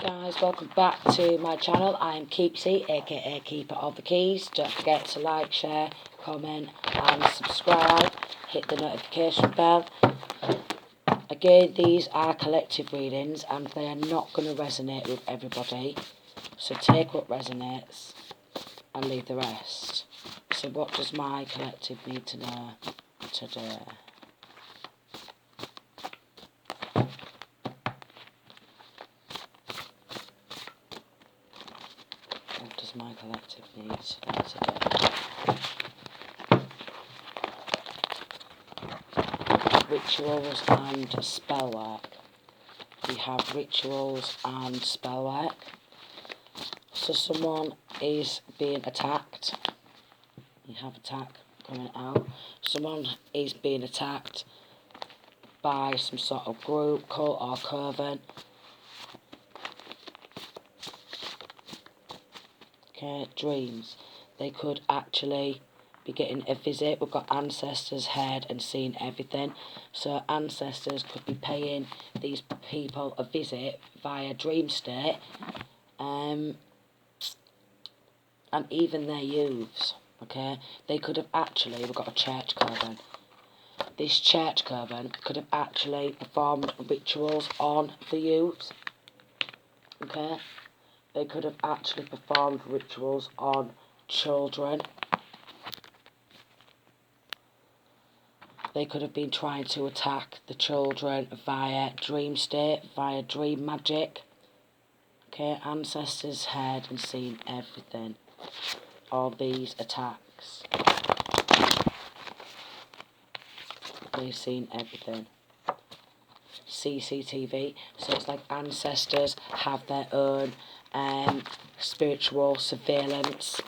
guys, welcome back to my channel. I'm Keepsy, aka Keeper of the Keys. Don't forget to like, share, comment and subscribe. Hit the notification bell. Again, these are collective readings and they are not going to resonate with everybody. So take what resonates and leave the rest. So what does my collective need to know today? What does my collective need today? Rituals and spell work. We have rituals and spell work. So someone is being attacked. You have attack coming out. Someone is being attacked by some sort of group, cult or coven. Okay, dreams. They could actually be getting a visit. We've got ancestors heard and seen everything. So ancestors could be paying these people a visit via dream state. And even their youths. Okay, they could have actually, we've got a church coven. This church coven could have actually performed rituals on the youths. Okay, they could have actually performed rituals on children. They could have been trying to attack the children via dream state, via dream magic. Okay, ancestors heard and seen everything. All these attacks. They've seen everything. CCTV, so it's like ancestors have their own spiritual surveillance.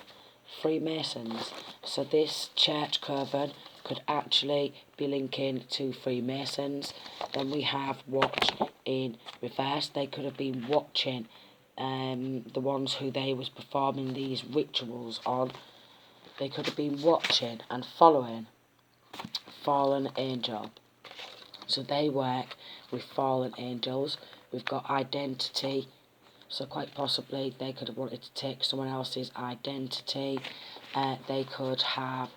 Freemasons, so this church coven could actually be linking to Freemasons. Then we have watch in reverse. They could have been watching the ones who they was performing these rituals on. They could have been watching and following fallen angel. So they work with fallen angels. We've got identity. So quite possibly they could have wanted to take someone else's identity. They could have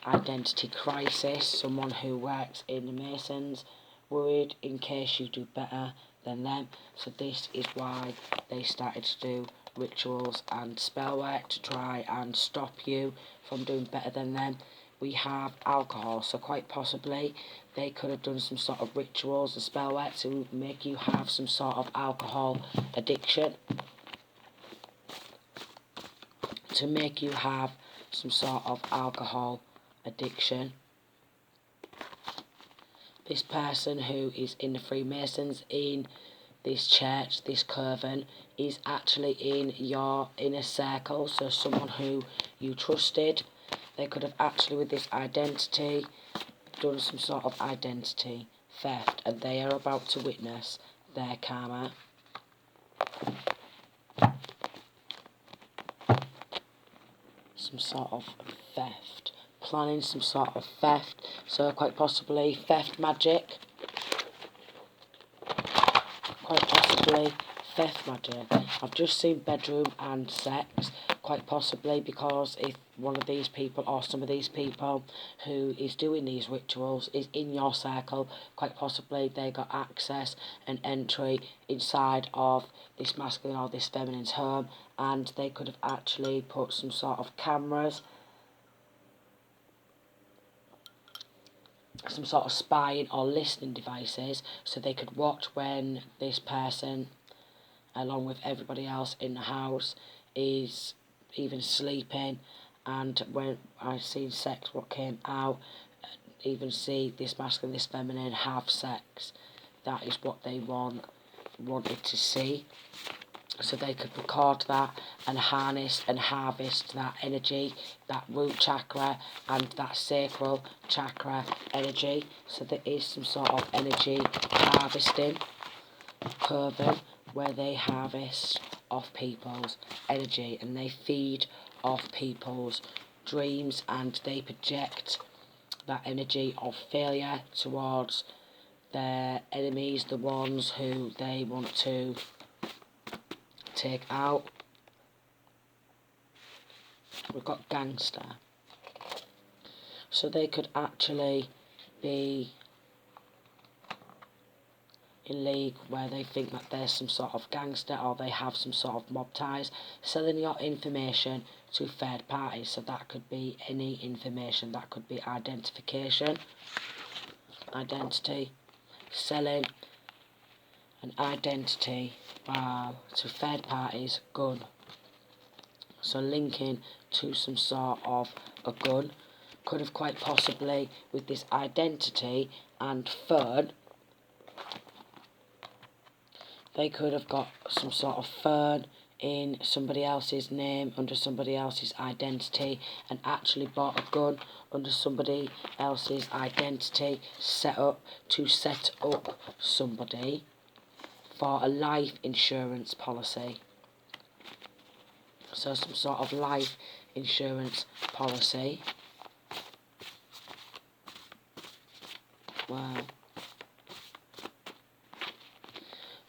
identity crisis. Someone who works in the Masons, worried in case you do better than them. So this is why they started to do rituals and spell work to try and stop you from doing better than them. We have alcohol, so quite possibly they could have done some sort of rituals and spell work to make you have some sort of alcohol addiction. To make you have some sort of alcohol addiction. This person who is in the Freemasons, in this church, this coven, is actually in your inner circle, so someone who you trusted. They could have actually, with this identity, done some sort of identity theft, and they are about to witness their karma. Some sort of theft. Planning some sort of theft, so quite possibly theft magic. Quite possibly theft magic. I've just seen bedroom and sex. Quite possibly because if one of these people or some of these people who is doing these rituals is in your circle, quite possibly they got access and entry inside of this masculine or this feminine's home, and they could have actually put some sort of cameras, some sort of spying or listening devices, so they could watch when this person, along with everybody else in the house, is even sleeping. And when I seen sex, what came out, even see this masculine, this feminine have sex. That is what they wanted to see. So they could record that and harness and harvest that energy, that root chakra and that sacral chakra energy. So there is some sort of energy harvesting coven where they harvest off people's energy and they feed off people's dreams, and they project that energy of failure towards their enemies, the ones who they want to take out. We've got gangster. So they could actually be in league where they think that there's some sort of gangster, or they have some sort of mob ties, selling your information to third parties. So that could be any information, that could be identity, selling an identity to third parties, gun. So linking to some sort of a gun, could have quite possibly with this identity and phone, they could have got some sort of phone in somebody else's name, under somebody else's identity, and actually bought a gun under somebody else's identity, set up somebody for a life insurance policy. So some sort of life insurance policy. Wow.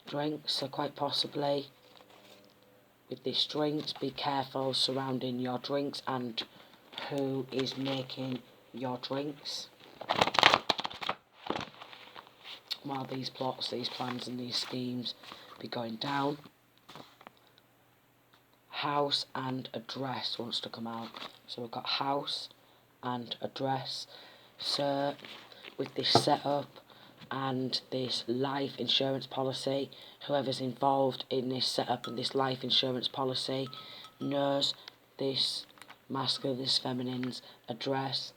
Drinks, so quite possibly with these drinks, be careful surrounding your drinks and who is making your drinks. While these plots, these plans and these schemes be going down. House and address wants to come out. So we've got house and address. So with this setup and this life insurance policy, whoever's involved in this setup and this life insurance policy knows this masculine, this feminine's address.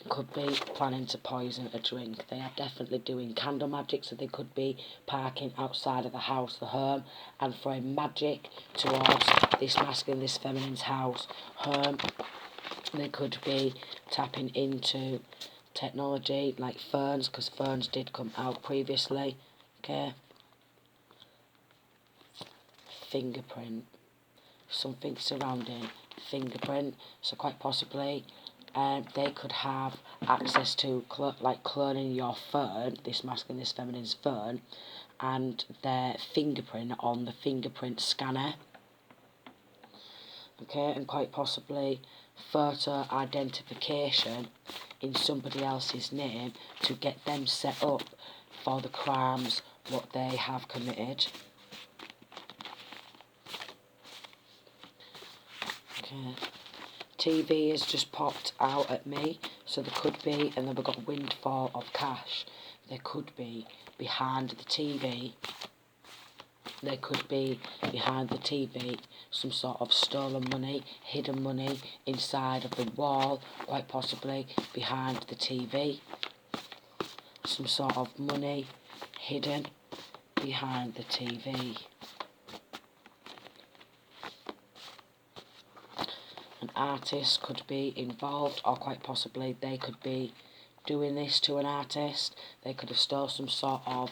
Could be planning to poison a drink. They are definitely doing candle magic, so they could be parking outside of the house, the home, and throwing magic towards this masculine, this feminine's house, home. They could be tapping into technology like ferns, because ferns did come out previously. Okay. Fingerprint. Something surrounding fingerprint. So quite possibly they could have access to cloning your fern, this masculine, this feminine's fern, and their fingerprint on the fingerprint scanner. Okay, and quite possibly photo identification in somebody else's name to get them set up for the crimes what they have committed. Okay. TV has just popped out at me, so there could be, and then we've got windfall of cash. There could be behind the TV. There could be behind the TV some sort of stolen money, hidden money inside of the wall, quite possibly behind the TV. Some sort of money hidden behind the TV. An artist could be involved, or quite possibly they could be doing this to an artist. They could have stolen some sort of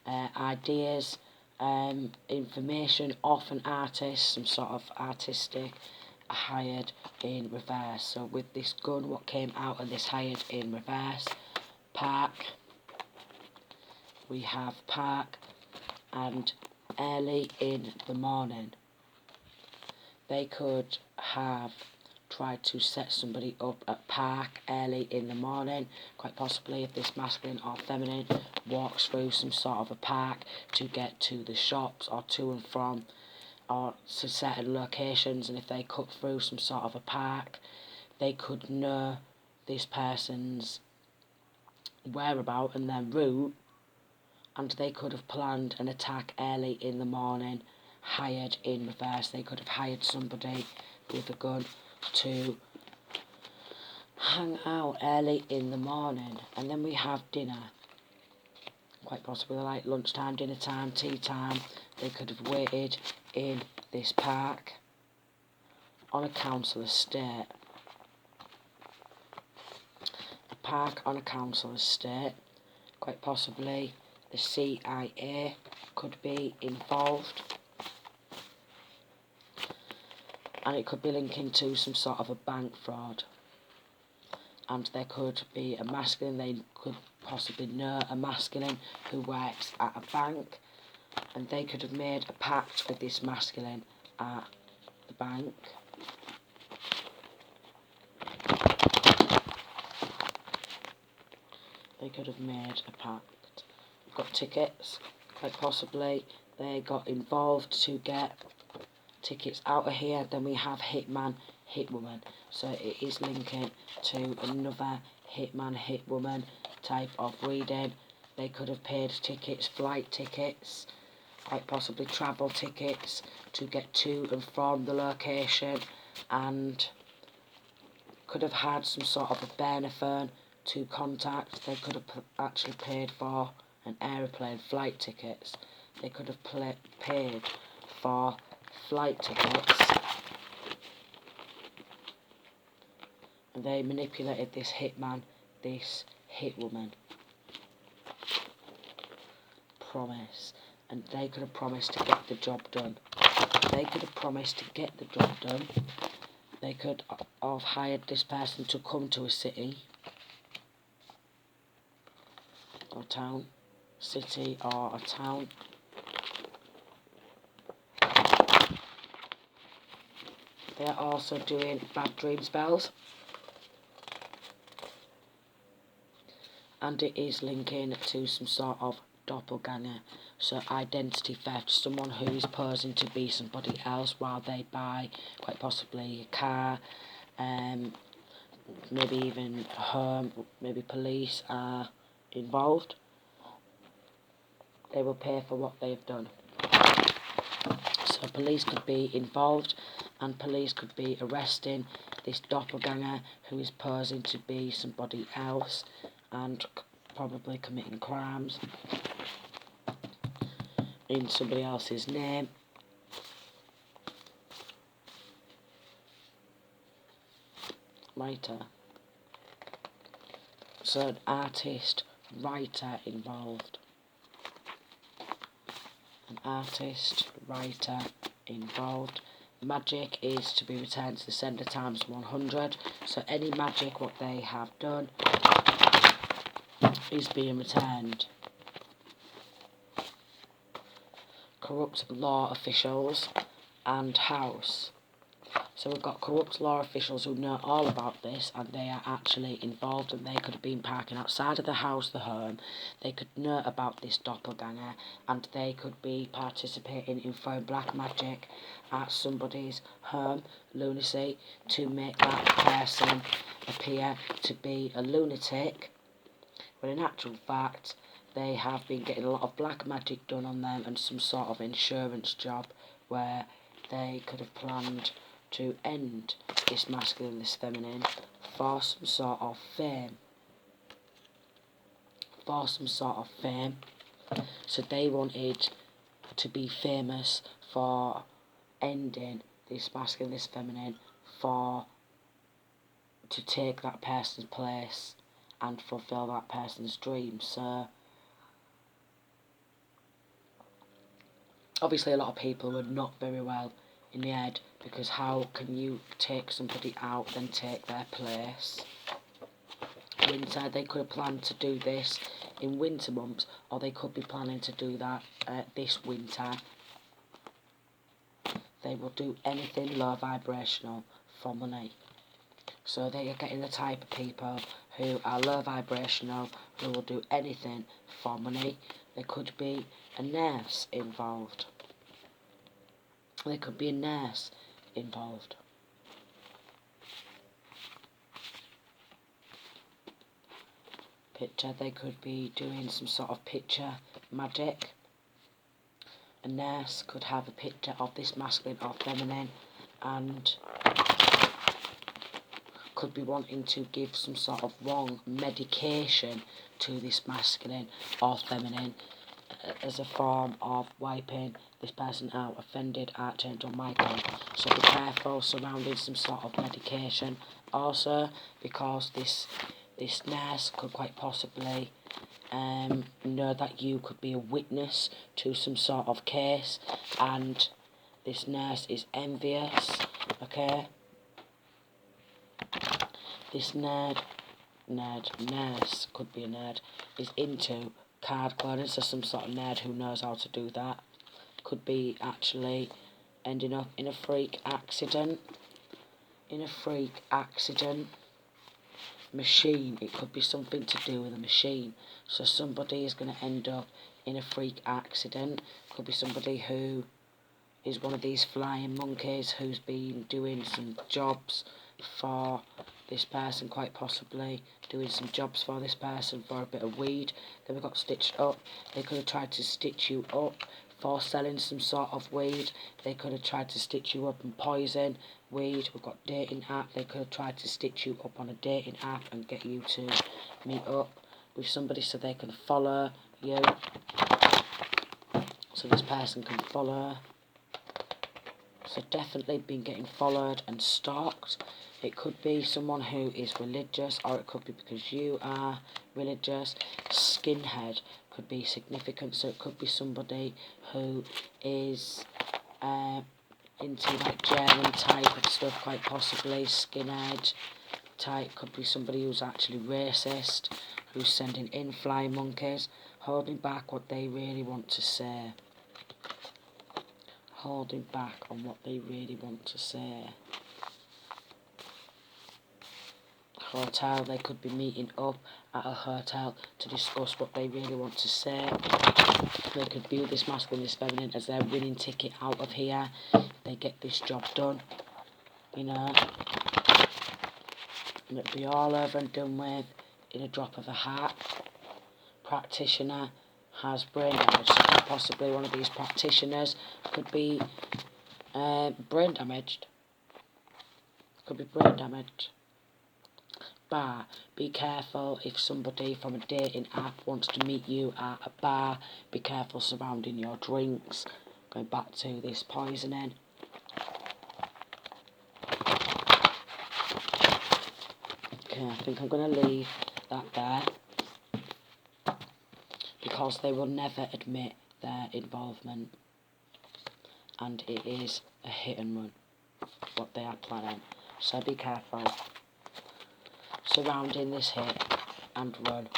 ideas, information off an artist, some sort of artistic hired in reverse. So with this gun, what came out of this hired in reverse, park, we have park and early in the morning. They could have tried to set somebody up at park early in the morning, quite possibly if this masculine or feminine walks through some sort of a park to get to the shops or to and from or to certain locations, and if they cut through some sort of a park, they could know this person's whereabouts and their route, and they could have planned an attack early in the morning, hired in reverse. They could have hired somebody with a gun to hang out early in the morning. And then we have dinner, quite possibly like lunchtime, dinner time, tea time. They could have waited in this park on a council estate. A park on a council estate, quite possibly the CIA could be involved. And it could be linking to some sort of a bank fraud. And there could be a masculine, they could possibly know a masculine who works at a bank, and they could have made a pact with this masculine at the bank. They could have made a pact. We've got tickets, quite possibly they got involved to get tickets out of here. Then we have hitman, hitwoman, so it is linking to another hitman, hitwoman type of reading. They could have paid tickets, flight tickets, quite possibly travel tickets to get to and from the location, and could have had some sort of a benephone to contact. They could have actually paid for an aeroplane flight tickets. They could have paid for flight tickets, and they manipulated this hitman, this hitwoman. Promise, and they could have promised to get the job done. They could have promised to get the job done. They could have hired this person to come to a city or town, city or a town. They're also doing bad dream spells, and it is linking to some sort of doppelganger, so identity theft, someone who is posing to be somebody else while they buy quite possibly a car, maybe even a home, maybe police are involved. They will pay for what they've done. So police could be involved, and police could be arresting this doppelganger who is posing to be somebody else and probably committing crimes in somebody else's name. Writer. So an artist, writer involved. An artist, writer involved. Magic is to be returned to the sender times 100. So any magic what they have done is being returned. Corrupt law officials and house. So we've got corrupt law officials who know all about this, and they are actually involved, and they could have been parking outside of the house, the home. They could know about this doppelganger, and they could be participating in throwing black magic at somebody's home, lunacy, to make that person appear to be a lunatic, when in actual fact they have been getting a lot of black magic done on them and some sort of insurance job where they could have planned to end this masculine, this feminine, for some sort of fame. For some sort of fame. So they wanted to be famous for ending this masculine, this feminine, to take that person's place and fulfill that person's dream. So obviously a lot of people were not very well in the head, because how can you take somebody out then take their place? Winter, they could have planned to do this in winter months, or they could be planning to do that this winter. They will do anything low vibrational for money. So they are getting the type of people who are low vibrational, who will do anything for money. There could be a nurse involved. There could be a nurse involved. Picture, they could be doing some sort of picture magic. A nurse could have a picture of this masculine or feminine and could be wanting to give some sort of wrong medication to this masculine or feminine as a form of wiping this person out. Offended Archangel Michael. So be careful surrounding some sort of medication. Also, because this nurse could quite possibly know that you could be a witness to some sort of case, and this nurse is envious, okay? This nurse nurse, could be a nerd, is into card cloning, so some sort of nerd who knows how to do that. Could be actually ending up in a freak accident. Machine, it could be something to do with a machine. So somebody is going to end up in a freak accident. Could be somebody who is one of these flying monkeys who's been doing some jobs for this person, quite possibly doing some jobs for this person for a bit of weed. Then we got stitched up. They could have tried to stitch you up for selling some sort of weed. They could have tried to stitch you up and poison weed. We've got dating app. They could have tried to stitch you up on a dating app and get you to meet up with somebody so they can follow you. So this person can follow. So definitely been getting followed and stalked. It could be someone who is religious, or it could be because you are religious. Skinhead could be significant, so it could be somebody who is into like German type of stuff, quite possibly. Skinhead type could be somebody who's actually racist, who's sending in flying monkeys, holding back what they really want to say. Holding back on what they really want to say. Hotel, they could be meeting up at a hotel to discuss what they really want to say. They could view this masculine, this feminine as their winning ticket out of here. They get this job done, you know, and it'll be all over and done with in a drop of a hat. Practitioner has brain damage, so possibly one of these practitioners could be brain damaged. Could be brain damaged. Bar, be careful if somebody from a dating app wants to meet you at a bar. Be careful surrounding your drinks. Going back to this poisoning. Okay, I think I'm going to leave that there, because they will never admit their involvement, and it is a hit and run what they are planning, so be careful surrounding this hit and run.